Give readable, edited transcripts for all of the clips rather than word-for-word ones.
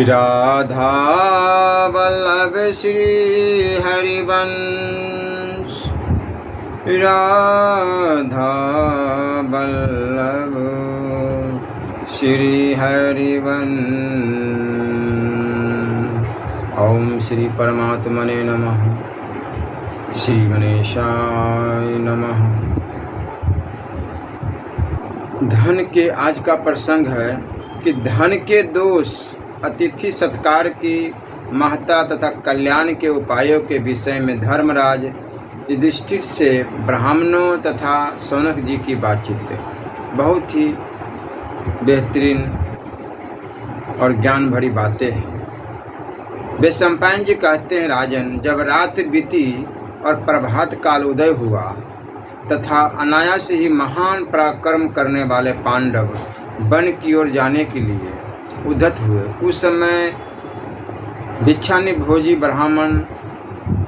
राधा वल्लभ श्री हरिवंश, राधा वल्लभ श्री हरिवंश। ओम श्री परमात्मने नमः। श्री गणेशाय नमः। धन के आज का प्रसंग है कि धन के दोष, अतिथि सत्कार की महत्ता तथा कल्याण के उपायों के विषय में धर्मराज युधिष्ठिर से ब्राह्मणों तथा शौनक जी की बातचीत बहुत ही बेहतरीन और ज्ञान भरी बातें हैं। वैशंपायन जी कहते हैं, राजन, जब रात बीती और प्रभात काल उदय हुआ तथा अनायास ही महान पराक्रम करने वाले पांडव वन की ओर जाने के लिए उद्यत हुए, उस समय भिक्षानिभोजी ब्राह्मण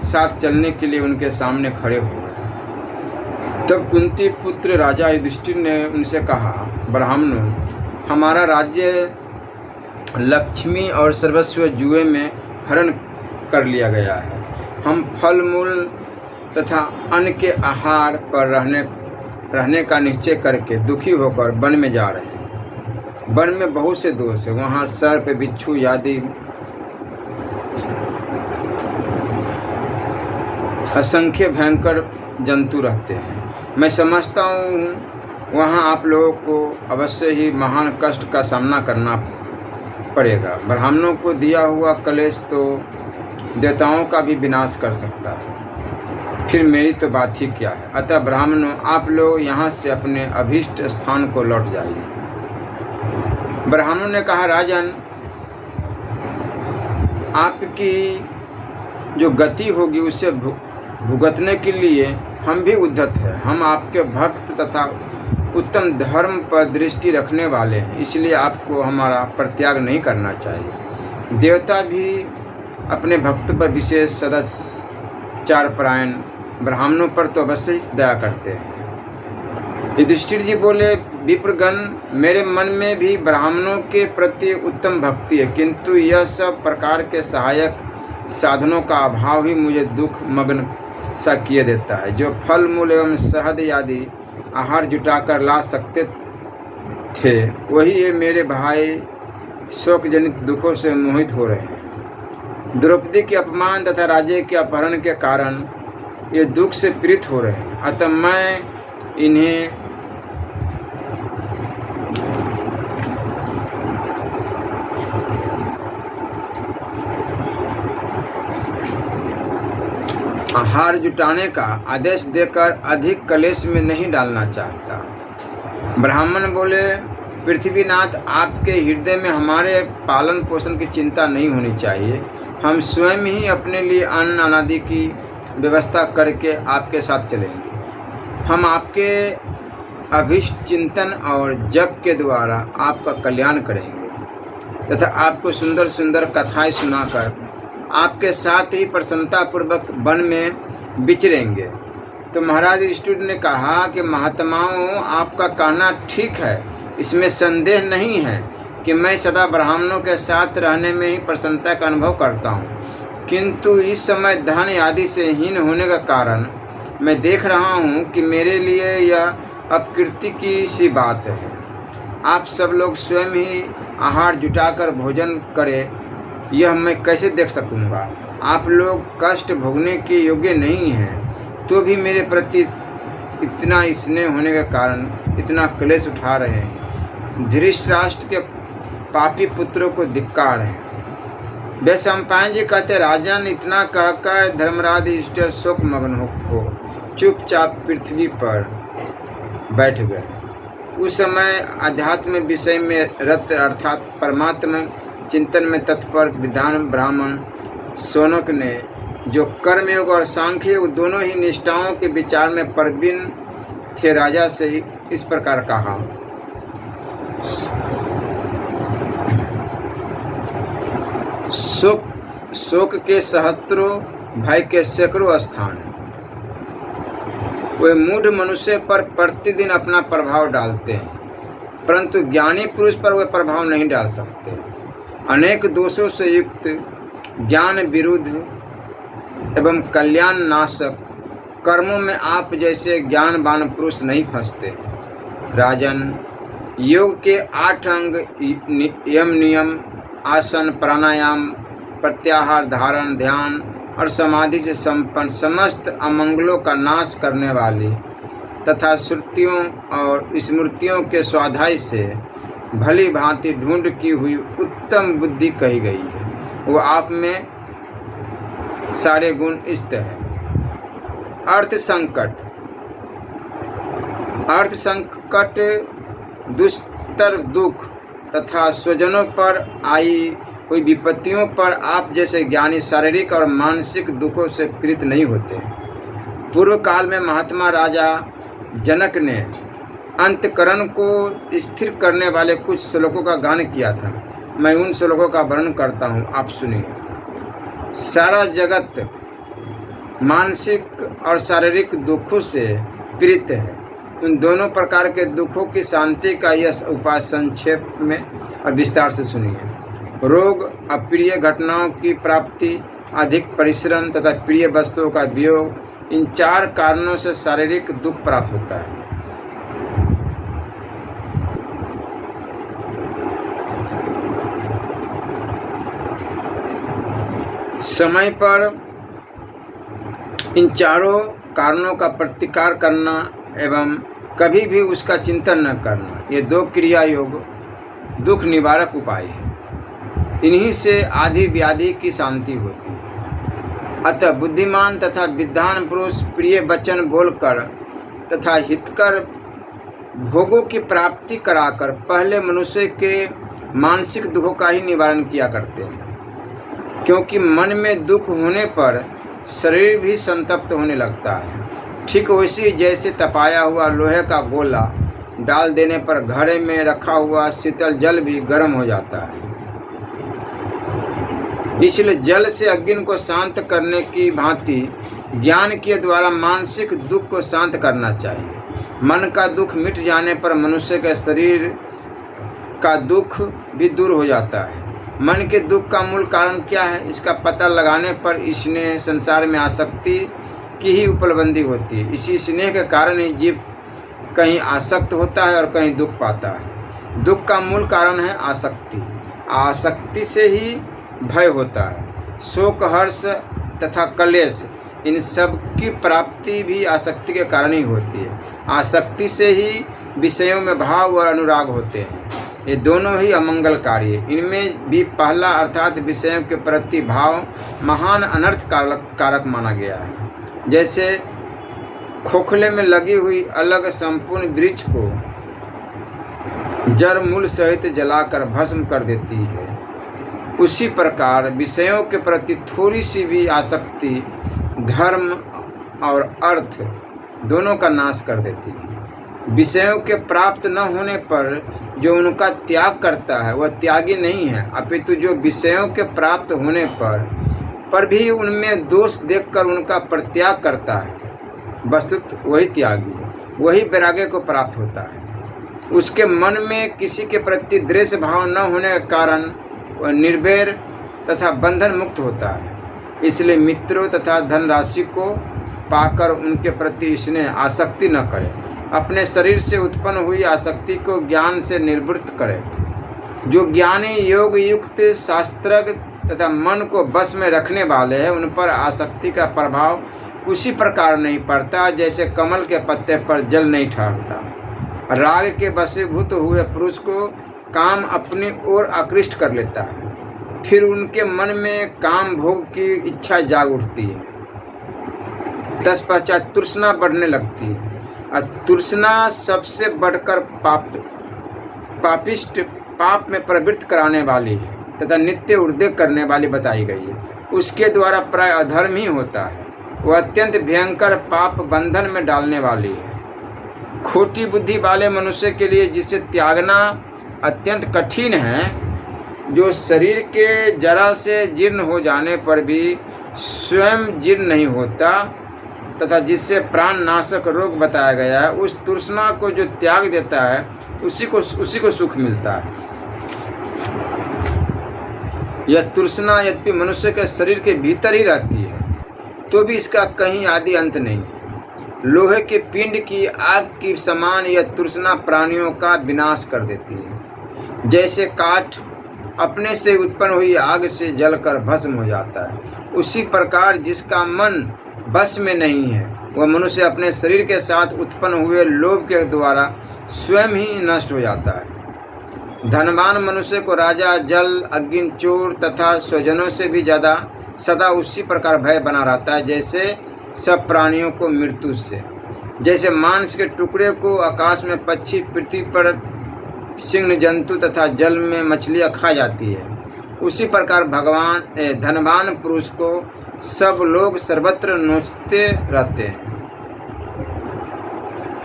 साथ चलने के लिए उनके सामने खड़े हुए। तब कुंती पुत्र राजा युधिष्ठिर ने उनसे कहा, ब्राह्मणों, हमारा राज्य लक्ष्मी और सर्वस्व जुए में हरण कर लिया गया है। हम फल मूल तथा अन्न के आहार पर रहने का निश्चय करके दुखी होकर वन में जा रहे हैं। वन में बहुत से दोष है, वहाँ सर्प, बिच्छू आदि असंख्य भयंकर जंतु रहते हैं। मैं समझता हूँ वहाँ आप लोगों को अवश्य ही महान कष्ट का सामना करना पड़ेगा। ब्राह्मणों को दिया हुआ कलेश तो देवताओं का भी विनाश कर सकता है, फिर मेरी तो बात ही क्या है। अतः ब्राह्मणों, आप लोग यहाँ से अपने अभीष्ट स्थान को लौट जाइए। ब्राह्मणों ने कहा, राजन, आपकी जो गति होगी उससे भुगतने के लिए हम भी उद्यत हैं। हम आपके भक्त तथा उत्तम धर्म पर दृष्टि रखने वाले हैं, इसलिए आपको हमारा परित्याग नहीं करना चाहिए। देवता भी अपने भक्त पर विशेष सदाचार परायण, ब्राह्मणों पर तो अवश्य ही दया करते हैं। युधिष्ठिर जी बोले, विप्रगण, मेरे मन में भी ब्राह्मणों के प्रति उत्तम भक्ति है, किंतु यह सब प्रकार के सहायक साधनों का अभाव ही मुझे दुख मग्न सा किए देता है। जो फल मूल एवं शहद आदि आहार जुटाकर ला सकते थे, वही ये मेरे भाई शोक जनित दुखों से मोहित हो रहे हैं। द्रौपदी के अपमान तथा राज्य के अपहरण के कारण ये दुख से पीड़ित हो रहे हैं। अतः मैं इन्हें आहार जुटाने का आदेश देकर अधिक कलेश में नहीं डालना चाहता। ब्राह्मण बोले, पृथ्वीनाथ, आपके हृदय में हमारे पालन पोषण की चिंता नहीं होनी चाहिए। हम स्वयं ही अपने लिए अन्न अनादि की व्यवस्था करके आपके साथ चलेंगे। हम आपके अभीष्ट चिंतन और जप के द्वारा आपका कल्याण करेंगे तथा आपको सुंदर सुंदर कथाएं सुनाकर आपके साथ ही प्रसन्नतापूर्वक वन में विचरेंगे। तो महाराज युधिष्ठिर ने कहा कि महात्माओं, आपका कहना ठीक है, इसमें संदेह नहीं है कि मैं सदा ब्राह्मणों के साथ रहने में ही प्रसन्नता का अनुभव करता हूँ, किंतु इस समय धन आदि से हीन होने का कारण मैं देख रहा हूँ कि मेरे लिए यह अपकीर्ति की सी बात है। आप सब लोग स्वयं ही आहार जुटाकर भोजन करें, यह मैं कैसे देख सकूँगा। आप लोग कष्ट भोगने के योग्य नहीं हैं, तो भी मेरे प्रति इतना स्नेह होने के कारण इतना क्लेश उठा रहे हैं। धृतराष्ट्र के पापी पुत्रों को धिक्कार है। वैशंपायन जी कहते, राजन, इतना कहकर धर्मराज युधिष्ठिर शोक मग्न हो चुपचाप पृथ्वी पर बैठ गए। उस समय अध्यात्म विषय में रत अर्थात परमात्मा चिंतन में तत्पर विद्वान ब्राह्मण शौनक ने, जो कर्मयोग और सांख्य योग दोनों ही निष्ठाओं के विचार में प्रवीण थे, राजा से इस प्रकार कहा, शोक के सहस्त्रों, भय के सैकड़ों स्थान हैं। वे मूढ़ मनुष्य पर प्रतिदिन अपना प्रभाव डालते हैं, परंतु ज्ञानी पुरुष पर वे प्रभाव नहीं डाल सकते। अनेक दोषों से युक्त, ज्ञान विरुद्ध एवं कल्याण नाशक कर्मों में आप जैसे ज्ञानवान पुरुष नहीं फंसते। राजन, योग के 8 अंग यम नियम, आसन, प्राणायाम, प्रत्याहार, धारण, ध्यान और समाधि से संपन्न समस्त अमंगलों का नाश करने वाली तथा श्रुतियों और स्मृतियों के स्वाध्याय से भली भांति ढूंढ की हुई उत्तम बुद्धि कही गई है। वो आप में सारे गुण स्थित है। अर्थ संकट, अर्थ संकट दुष्तर दुख तथा स्वजनों पर आई हुई विपत्तियों पर आप जैसे ज्ञानी शारीरिक और मानसिक दुखों से पीड़ित नहीं होते। पूर्व काल में महात्मा राजा जनक ने अंतकरण को स्थिर करने वाले कुछ श्लोकों का गान किया था। मैं उन श्लोकों का वर्णन करता हूँ, आप सुनिए। सारा जगत मानसिक और शारीरिक दुखों से पीड़ित है। उन दोनों प्रकार के दुखों की शांति का यह उपाय संक्षेप में और विस्तार से सुनिए। रोग, अप्रिय घटनाओं की प्राप्ति, अधिक परिश्रम तथा प्रिय वस्तुओं का वियोग, इन 4 कारणों से शारीरिक दुख प्राप्त होता है। समय पर इन चारों कारणों का प्रतिकार करना एवं कभी भी उसका चिंतन न करना, ये 2 क्रिया योग दुख निवारक उपाय है। इन्हीं से आदि व्याधि की शांति होती है। अतः बुद्धिमान तथा विद्वान पुरुष प्रिय वचन बोलकर तथा हितकर भोगों की प्राप्ति कराकर पहले मनुष्य के मानसिक दुखों का ही निवारण किया करते हैं, क्योंकि मन में दुख होने पर शरीर भी संतप्त होने लगता है। ठीक वैसे जैसे तपाया हुआ लोहे का गोला डाल देने पर घड़े में रखा हुआ शीतल जल भी गर्म हो जाता है। इसलिए जल से अग्नि को शांत करने की भांति ज्ञान के द्वारा मानसिक दुख को शांत करना चाहिए। मन का दुख मिट जाने पर मनुष्य के शरीर का दुख भी दूर हो जाता है। मन के दुख का मूल कारण क्या है, इसका पता लगाने पर इसने संसार में आसक्ति की ही उपलब्धि होती है। इसी स्नेह के कारण ही जीव कहीं आसक्त होता है और कहीं दुख पाता है। दुख का मूल कारण है आसक्ति। आसक्ति से ही भय होता है। शोक, हर्ष तथा क्लेश, इन सब की प्राप्ति भी आसक्ति के कारण ही होती है। आसक्ति से ही विषयों में भाव और अनुराग होते हैं। ये दोनों ही अमंगलकारी है। इनमें भी पहला अर्थात विषयों के प्रति भाव महान अनर्थ कारक माना गया है। जैसे खोखले में लगी हुई अलग संपूर्ण वृक्ष को जड़ मूल सहित जलाकर भस्म कर देती है, उसी प्रकार विषयों के प्रति थोड़ी सी भी आसक्ति धर्म और अर्थ दोनों का नाश कर देती है। विषयों के प्राप्त न होने पर जो उनका त्याग करता है वह त्यागी नहीं है, अपितु जो विषयों के प्राप्त होने पर भी उनमें दोष देखकर उनका परित्याग करता है, वस्तुतः वही त्यागी है। वही वैराग्य को प्राप्त होता है। उसके मन में किसी के प्रति द्वेष भाव न होने के कारण वह निर्वैर तथा बंधन मुक्त होता है। इसलिए मित्रों तथा धनराशि को पाकर उनके प्रति स्नेह आसक्ति न करे। अपने शरीर से उत्पन्न हुई आसक्ति को ज्ञान से निवृत्त करे। जो ज्ञानी योग युक्त शास्त्रज्ञ तथा मन को बस में रखने वाले हैं, उन पर आसक्ति का प्रभाव उसी प्रकार नहीं पड़ता जैसे कमल के पत्ते पर जल नहीं ठहरता। राग के वशीभूत हुए पुरुष को काम अपनी ओर आकृष्ट कर लेता है, फिर उनके मन में काम भोग की इच्छा जाग उठती है। तत्पश्चात तृष्णा बढ़ने लगती है। और तृष्णा सबसे बढ़कर पापिष्ट पाप में प्रवृत्त कराने वाली तथा नित्य उद्रेक करने वाली बताई गई है। उसके द्वारा प्राय अधर्म ही होता है। वह अत्यंत भयंकर पाप बंधन में डालने वाली है। खोटी बुद्धि वाले मनुष्य के लिए जिसे त्यागना अत्यंत कठिन है, जो शरीर के जरा से जीर्ण हो जाने पर भी स्वयं जीर्ण नहीं होता तथा जिससे प्राण नाशक रोग बताया गया है, उस तृष्णा को जो त्याग देता है उसी को सुख मिलता है। यह तृष्णा यद्यपि मनुष्य के शरीर के भीतर ही रहती है, तो भी इसका कहीं आदि अंत नहीं। लोहे के पिंड की आग की समान यह तृष्णा प्राणियों का विनाश कर देती है। जैसे काठ अपने से उत्पन्न हुई आग से जलकर भस्म हो जाता है, उसी प्रकार जिसका मन बस में नहीं है, वह मनुष्य अपने शरीर के साथ उत्पन्न हुए लोभ के द्वारा स्वयं ही नष्ट हो जाता है। धनवान मनुष्य को राजा, जल, अग्नि, चोर तथा स्वजनों से भी ज़्यादा सदा उसी प्रकार भय बना रहता है जैसे सब प्राणियों को मृत्यु से। जैसे मांस के टुकड़े को आकाश में पक्षी, पृथ्वी पर सिंह जंतु तथा जल में मछलियाँ खा जाती है, उसी प्रकार धनवान पुरुष को सब लोग सर्वत्र नोचते रहते हैं।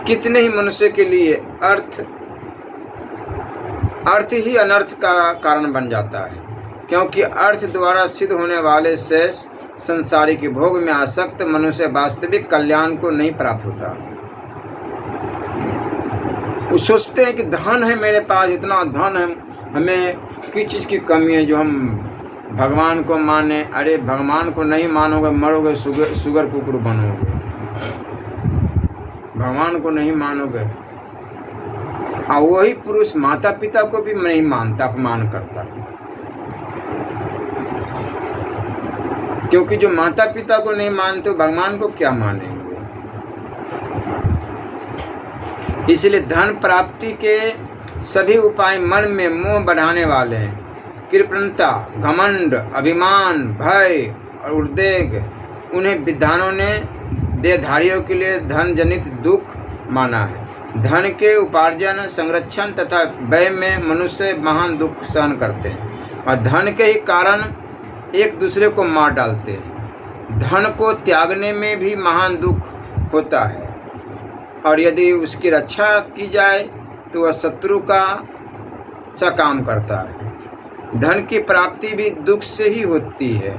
कितने ही मनुष्य के लिए अर्थ ही अनर्थ का कारण बन जाता है, क्योंकि अर्थ द्वारा सिद्ध होने वाले शेष संसारिक भोग में आसक्त मनुष्य वास्तविक कल्याण को नहीं प्राप्त होता। वो सोचते हैं कि धन है मेरे पास, इतना धन है, हमें किस चीज़ की कमी है जो हम भगवान को माने। अरे भगवान को नहीं मानोगे, मरोगे, सुगर कुकुर बनोगे। भगवान को नहीं मानोगे। और वही पुरुष माता पिता को भी नहीं मानता, अपमान करता, क्योंकि जो माता पिता को नहीं मानते भगवान को क्या मानेंगे। इसलिए धन प्राप्ति के सभी उपाय मन में मोह बढ़ाने वाले हैं। कृपणता, घमंड, अभिमान, भय और उद्वेग, उन्हें विद्वानों ने देहधारियों के लिए धन जनित दुख माना है। धन के उपार्जन, संरक्षण तथा व्यय में मनुष्य महान दुख सहन करते हैं और धन के ही कारण एक दूसरे को मार डालते हैं। धन को त्यागने में भी महान दुख होता है, और यदि उसकी रक्षा की जाए तो वह शत्रु का सा काम करता है। धन की प्राप्ति भी दुख से ही होती है,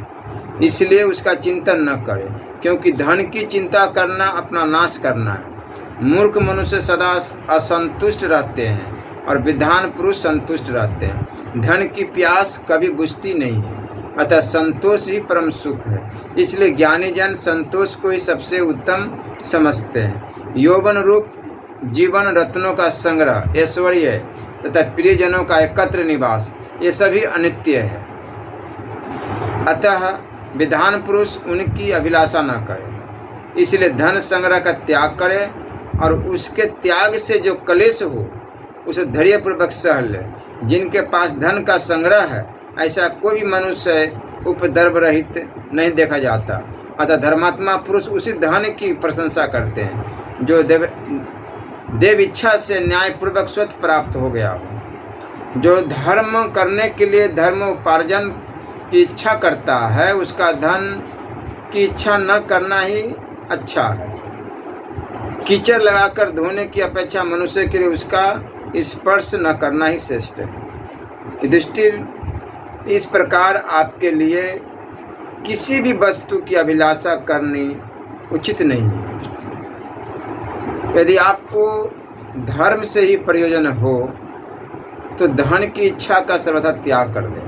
इसलिए उसका चिंतन न करें, क्योंकि धन की चिंता करना अपना नाश करना है। मूर्ख मनुष्य सदा असंतुष्ट रहते हैं और विद्वान पुरुष संतुष्ट रहते हैं। धन की प्यास कभी बुझती नहीं है, अतः संतोष ही परम सुख है। इसलिए ज्ञानी जन संतोष को ही सबसे उत्तम समझते हैं। यौवन रूप जीवन, रत्नों का संग्रह, ऐश्वर्य तथा प्रियजनों का एकत्र निवास, ये सभी अनित्य है। अतः विद्वान पुरुष उनकी अभिलाषा न करे। इसलिए धन संग्रह का त्याग करे और उसके त्याग से जो क्लेश हो उसे धैर्यपूर्वक सह ले। जिनके पास धन का संग्रह है, ऐसा कोई मनुष्य उपद्रव रहित नहीं देखा जाता। अतः धर्मात्मा पुरुष उसी धन की प्रशंसा करते हैं जो देव इच्छा से न्यायपूर्वक स्वतः प्राप्त हो गया हो। जो धर्म करने के लिए धर्म उपार्जन की इच्छा करता है, उसका धन की इच्छा न करना ही अच्छा है। कीचड़ लगाकर धोने की अपेक्षा मनुष्य के लिए उसका स्पर्श न करना ही श्रेष्ठ है। युधिष्ठिर, इस प्रकार आपके लिए किसी भी वस्तु की अभिलाषा करनी उचित नहीं है। यदि आपको धर्म से ही प्रयोजन हो तो धन की इच्छा का सर्वथा त्याग कर दें।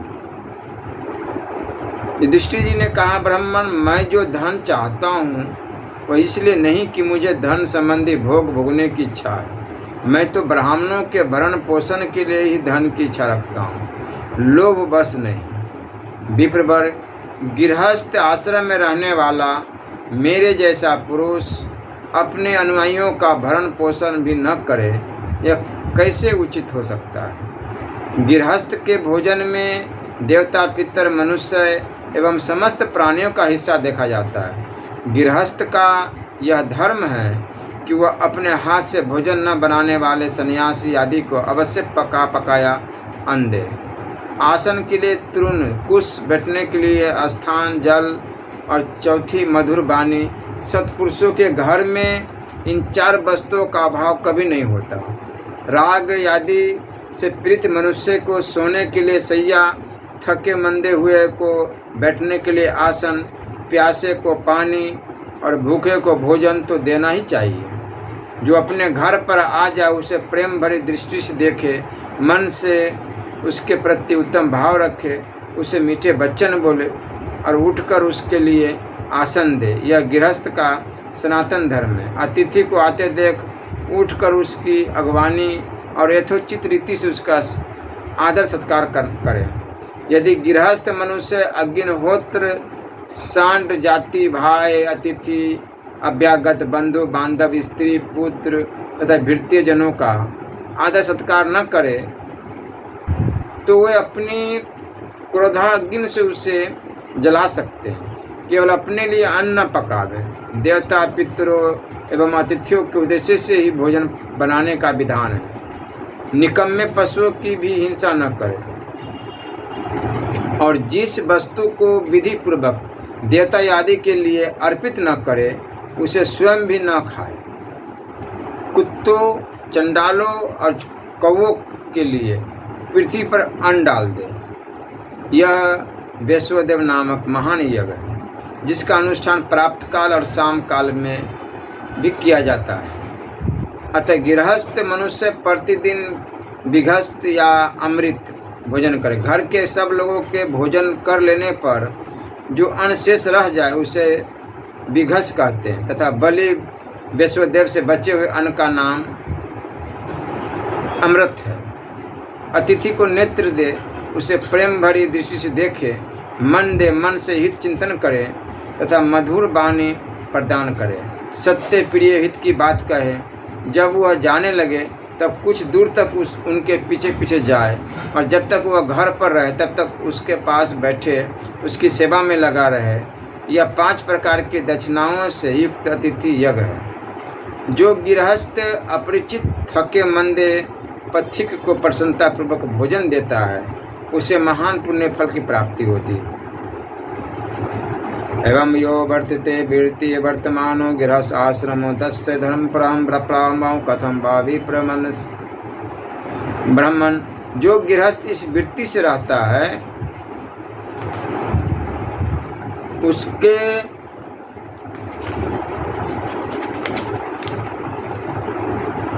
युधिष्ठिर जी ने कहा, ब्राह्मण, मैं जो धन चाहता हूँ वह इसलिए नहीं कि मुझे धन संबंधी भोग भोगने की इच्छा है। मैं तो ब्राह्मणों के भरण पोषण के लिए ही धन की इच्छा रखता हूँ, लोभ बस नहीं। विप्रवर, गृहस्थ आश्रम में रहने वाला मेरे जैसा पुरुष अपने अनुयायियों का भरण पोषण भी न करे, यह कैसे उचित हो सकता है। गृहस्थ के भोजन में देवता, पितर, मनुष्य एवं समस्त प्राणियों का हिस्सा देखा जाता है। गृहस्थ का यह धर्म है कि वह अपने हाथ से भोजन न बनाने वाले सन्यासी आदि को अवश्य पकाया अन्न दे। आसन के लिए तृण, कुश, बैठने के लिए स्थान, जल और चौथी मधुर वाणी। सत्पुरुषों के घर में इन चार वस्तुओं का अभाव कभी नहीं होता। राग आदि से प्रीत मनुष्य को सोने के लिए सैया, थके मंदे हुए को बैठने के लिए आसन, प्यासे को पानी और भूखे को भोजन तो देना ही चाहिए। जो अपने घर पर आ जाए उसे प्रेम भरी दृष्टि से देखे, मन से उसके प्रति उत्तम भाव रखे उसे मीठे वचन बोले और उठकर उसके लिए आसन दे। यह गृहस्थ का सनातन धर्म है। अतिथि को आते देख उठकर उसकी अगवानी और यथोचित रीति से उसका आदर सत्कार करे। यदि गृहस्थ मनुष्य अग्निहोत्र, सांड, जाति भाई, अतिथि, अभ्यागत, बंधु बांधव, स्त्री, पुत्र तथा भृत्य जनों का आदर सत्कार न करे तो वे अपनी क्रोधाग्नि से उसे जला सकते हैं। केवल अपने लिए अन्न पकावे। देवता, पितरों एवं अतिथियों के उद्देश्य से ही भोजन बनाने का विधान है। निकम्मे पशुओं की भी हिंसा न करे और जिस वस्तु को विधि पूर्वक देवता आदि के लिए अर्पित न करे उसे स्वयं भी न खाए। कुत्तों, चंडालों और कौवों के लिए पृथ्वी पर अन्न डाल दे। यह वैश्वदेव नामक महान यज्ञ है जिसका अनुष्ठान प्राप्त काल और शाम काल में भी किया जाता है। अतः गृहस्थ मनुष्य प्रतिदिन विघस्त या अमृत भोजन करे। घर के सब लोगों के भोजन कर लेने पर जो अन्न शेष रह जाए उसे विघस कहते हैं तथा बलि वैश्वदेव से बचे हुए अन्न का नाम अमृत है। अतिथि को नेत्र दे, उसे प्रेम भरी दृष्टि से देखे, मन दे, मन से हित चिंतन करे तथा मधुर वाणी प्रदान करे। सत्य प्रिय हित की बात कहे। जब वह जाने लगे तब कुछ दूर तक उनके पीछे पीछे जाए और जब तक वह घर पर रहे तब तक उसके पास बैठे उसकी सेवा में लगा रहे। यह 5 प्रकार की दक्षिणाओं से युक्त अतिथि यज्ञ है। जो गृहस्थ अपरिचित, थके मंदे पथिक को प्रसन्नतापूर्वक भोजन देता है उसे महान पुण्य फल की प्राप्ति होती है। एवं यो वर्तते वीर्ति वर्तमानो गृहस्थ आश्रमो तस्य धर्म परम प्रप्रामो कथम भावी ब्राह्मण। जो गृहस्थ इस वृत्ति से रहता है उसके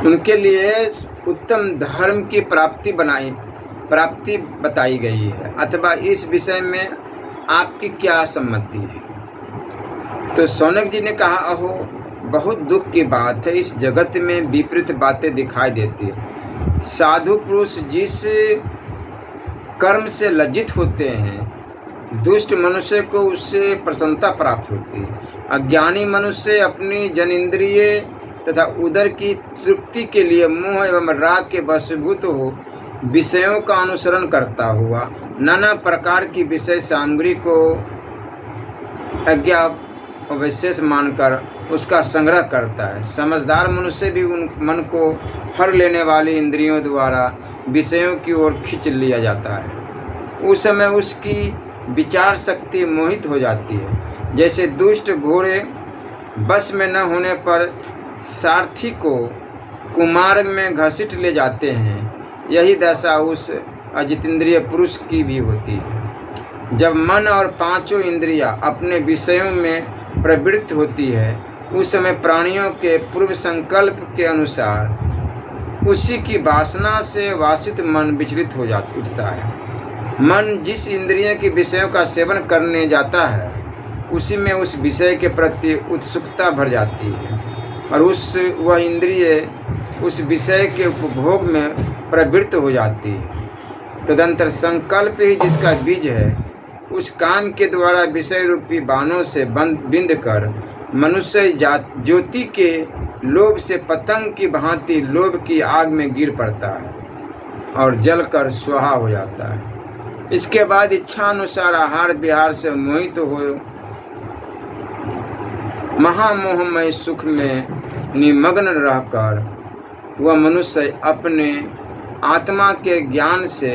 उनके लिए उत्तम धर्म की प्राप्ति बताई गई है। अथवा इस विषय में आपकी क्या सम्मति है? तो शौनक जी ने कहा, अहो बहुत दुख की बात है, इस जगत में विपरीत बातें दिखाई देती है। साधु पुरुष जिस कर्म से लज्जित होते हैं, दुष्ट मनुष्य को उससे प्रसन्नता प्राप्त होती है। अज्ञानी मनुष्य अपनी जनेंद्रिय तथा उदर की तृप्ति के लिए मोह एवं राग के वशीभूत हो विषयों का अनुसरण करता हुआ नाना प्रकार की विषय सामग्री को अज्ञा विशेष मानकर उसका संग्रह करता है। समझदार मनुष्य भी उन मन को हर लेने वाली इंद्रियों द्वारा विषयों की ओर खींच लिया जाता है। उस समय उसकी विचार शक्ति मोहित हो जाती है। जैसे दुष्ट घोड़े बस में न होने पर सारथी को कुमार्ग में घसीट ले जाते हैं, यही दशा उस अजितेंद्रिय पुरुष की भी होती है। जब मन और 5 इंद्रियां अपने विषयों में प्रवृत्त होती है उस समय प्राणियों के पूर्व संकल्प के अनुसार उसी की वासना से वासित मन विचलित हो उठता है। मन जिस इंद्रिय के विषयों का सेवन करने जाता है उसी में उस विषय के प्रति उत्सुकता भर जाती है और वह इंद्रिय उस विषय के उपभोग में प्रवृत्त हो जाती है। तदंतर संकल्प ही जिसका बीज है उस काम के द्वारा विषय रूपी बाणों से बिंद कर मनुष्य ज्योति के लोभ से पतंग की भांति लोभ की आग में गिर पड़ता है और जलकर स्वाहा हो जाता है। इसके बाद इच्छा अनुसार आहार विहार से मोहित हो महामोहमय सुख में निमग्न रहकर वह मनुष्य अपने आत्मा के ज्ञान से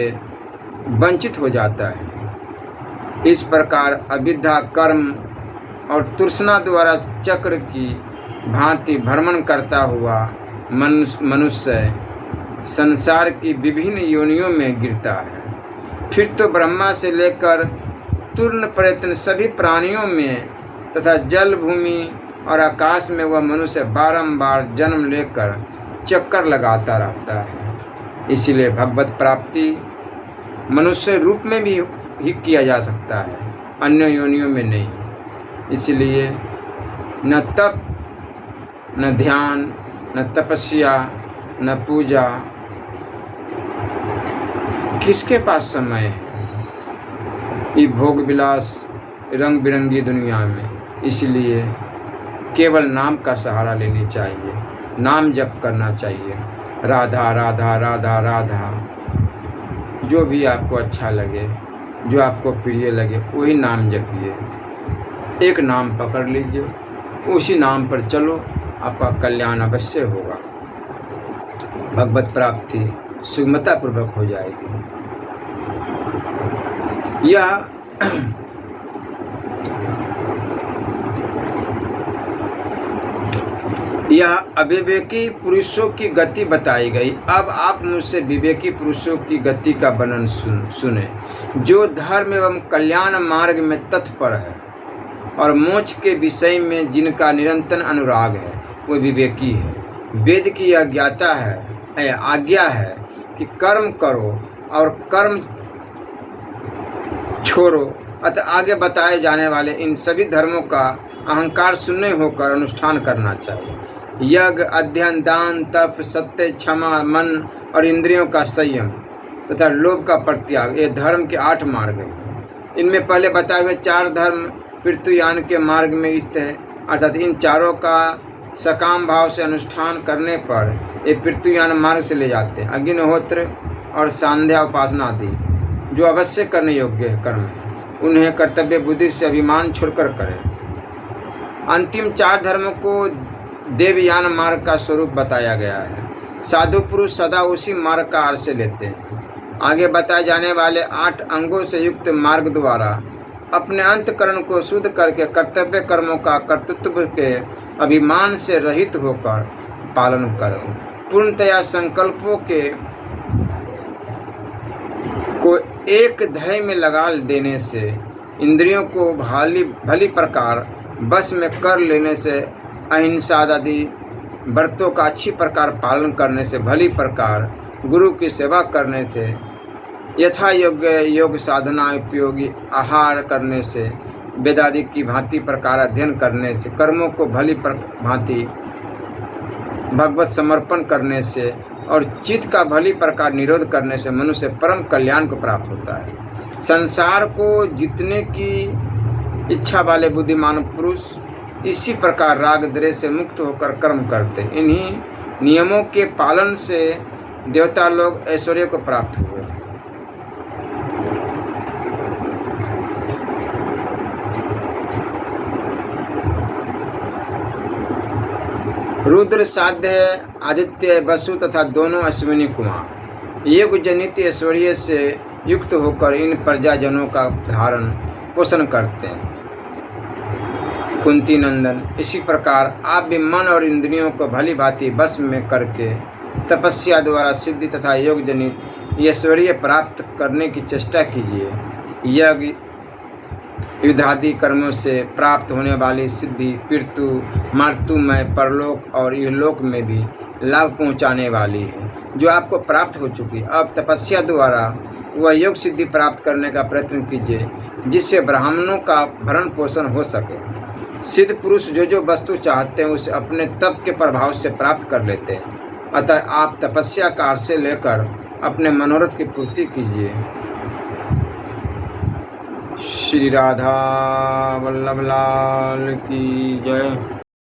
वंचित हो जाता है। इस प्रकार अविद्या, कर्म और तृष्णा द्वारा चक्र की भांति भ्रमण करता हुआ मनुष्य संसार की विभिन्न योनियों में गिरता है। फिर तो ब्रह्मा से लेकर तूर्ण प्रयत्न सभी प्राणियों में तथा जल, भूमि और आकाश में वह मनुष्य बारंबार जन्म लेकर चक्कर लगाता रहता है। इसलिए भगवत प्राप्ति मनुष्य रूप में भी ही किया जा सकता है, अन्य योनियों में नहीं। इसलिए न तप, न ध्यान, न तपस्या, न पूजा, किसके पास समय है ये भोग विलास रंग बिरंगी दुनिया में। इसलिए केवल नाम का सहारा लेनी चाहिए, नाम जप करना चाहिए, राधा राधा राधा राधा। जो भी आपको अच्छा लगे, जो आपको प्रिय लगे, वही नाम जपिए। एक नाम पकड़ लीजिए, उसी नाम पर चलो, आपका कल्याण अवश्य होगा। भगवत प्राप्ति सुगमतापूर्वक हो जाएगी। यह अविवेकी पुरुषों की गति बताई गई। अब आप मुझसे विवेकी पुरुषों की गति का वर्णन सुने, जो धर्म एवं कल्याण मार्ग में तत्पर है और मोक्ष के विषय में जिनका निरंतर अनुराग है, वो विवेकी है। वेद की आज्ञा है कि कर्म करो और कर्म छोड़ो। अतः आगे बताए जाने वाले इन सभी धर्मों का अहंकार शून्य होकर अनुष्ठान करना चाहिए। यज्ञ, अध्ययन, दान, तप, सत्य, क्षमा, मन और इंद्रियों का संयम तथा लोभ का परित्याग, ये धर्म के 8 मार्ग हैं। इनमें पहले बताए हुए 4 धर्म पृथ्वीयान के मार्ग में स्थित है, अर्थात इन चारों का सकाम भाव से अनुष्ठान करने पर ये पृथ्वीयान मार्ग से ले जाते हैं। अग्निहोत्र और सांध्या उपासना आदि जो अवश्य करने योग्य कर्म है, उन्हें कर्तव्य बुद्धि से अभिमान छोड़कर करें। अंतिम 4 धर्मों को देवयान मार्ग का स्वरूप बताया गया है। साधु पुरुष सदा उसी मार्ग का आश्रय लेते हैं। आगे बताए जाने वाले 8 अंगों से युक्त मार्ग द्वारा अपने अंतकरण को शुद्ध करके कर्तव्य कर्मों का कर्तृत्व के अभिमान से रहित होकर पालन करो। पूर्णतया संकल्पों को एक ध्येय में लगा देने से, इंद्रियों को भली प्रकार बस में कर लेने से, अहिंसा आदि व्रतों का अच्छी प्रकार पालन करने से, भली प्रकार गुरु की सेवा करने से, यथा योग्य योग साधना उपयोगी आहार करने से, वेदादि की भांति प्रकार अध्ययन करने से, कर्मों को भली भांति भगवत समर्पण करने से और चित्त का भली प्रकार निरोध करने से मनुष्य परम कल्याण को प्राप्त होता है। संसार को जीतने की इच्छा वाले बुद्धिमान पुरुष इसी प्रकार राग द्वेष से मुक्त होकर कर्म करते। इन्हीं नियमों के पालन से देवता लोग ऐश्वर्य को प्राप्त हुए। रुद्र, साध्य, आदित्य, वसु तथा दोनों अश्विनी कुमार योग जनित ऐश्वर्य से युक्त होकर इन प्रजाजनों का धारण पोषण करते हैं। कुंती नंदन, इसी प्रकार आप भी मन और इंद्रियों को भली भांति बस में करके तपस्या द्वारा सिद्धि तथा योग जनित ऐश्वर्य प्राप्त करने की चेष्टा कीजिए। यज्ञ युद्धादि कर्मों से प्राप्त होने वाली सिद्धि पृथु मार्तुमय परलोक और इहलोक में भी लाभ पहुंचाने वाली है, जो आपको प्राप्त हो चुकी। अब तपस्या द्वारा वह योग सिद्धि प्राप्त करने का प्रयत्न कीजिए, जिससे ब्राह्मणों का भरण पोषण हो सके। सिद्ध पुरुष जो वस्तु चाहते हैं उसे अपने तप के प्रभाव से प्राप्त कर लेते हैं। अतः आप तपस्या का आश्रय लेकर अपने मनोरथ की पूर्ति कीजिए। श्री राधा वल्लभ लाल की जय।